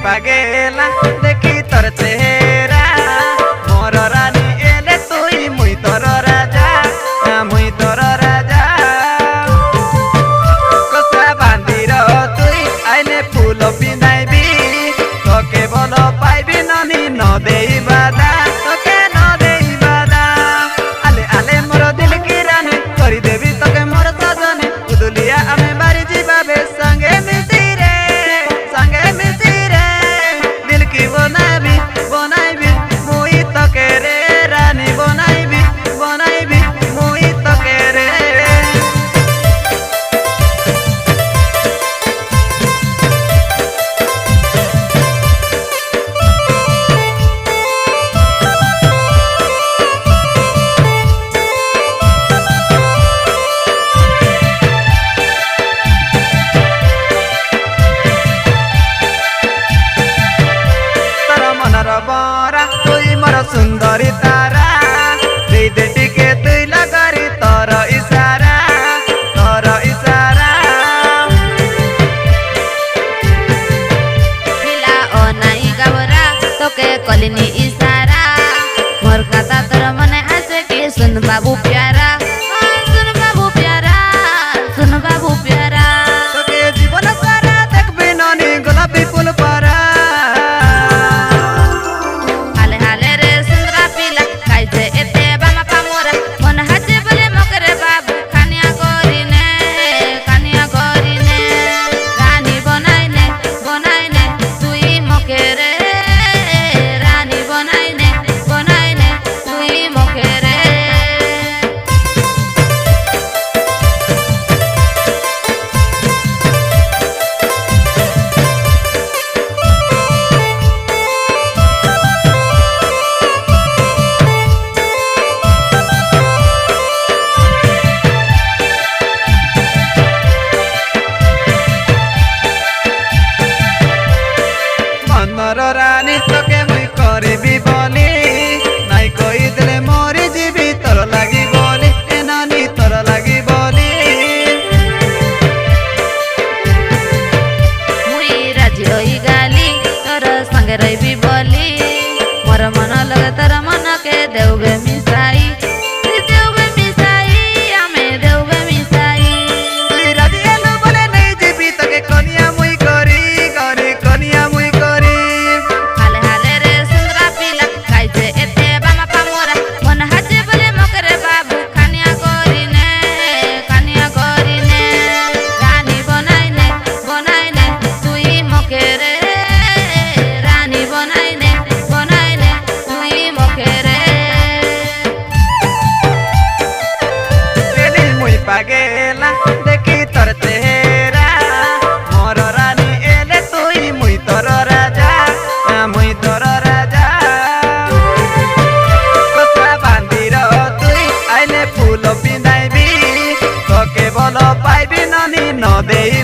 पागेला देखी तोर चेहरा मोर रानी एले तुई मुई तोर राजा मुई तोर राजा कसा बांधीर तुई आइले फूल पिनाइबी तोके बोल पाइबी ननी न देई बादा तोके न देई बादा आले आले मोर दिल की रानी करी देबी तोके मोर सजनी उदुलिया आमे बारी जीवा बे संगे मिलती रे संगे मिलती रे दिल की बनाइबी बनाइबी मुई तोके रे रानी बनाइबी बनाइबी मुई तोके रे बरा तुई मोर सुंदरी तारा दे दे टिके तुई लगारी तोर इशारा मिला ओ नाई गावरा तोके कलिनी इशारा मोर कथा तोर मने आसे कि सुन बाबू प्यारा सुन बाबू प्यारा सुन बाबू प्यारा तोके जीवन सारा देखबे ननी गोलापी फूल पारा रानी तोके मुई करबी बोली नाई कही देले मरी जीवी तोर लागी बोली ए नानी तोर लागी बोली मुई राजी होई गाली तोर संगे रहिबी बोली मोर मन लगे तोर मन के देउबे मिसाई आमे देउबे मिसाई तुई राजी एलो बोले नहीं जीवी तोके कनिया मुई करी करी कनिया मुई पागेला देखी तोर चेहरा मोर रानी एले तुई मुई तोर राजा मुई तोर राजा कसा बांधीर तुई आइले फूल पिनाइबी तोके बोल पाइबी ननी न देई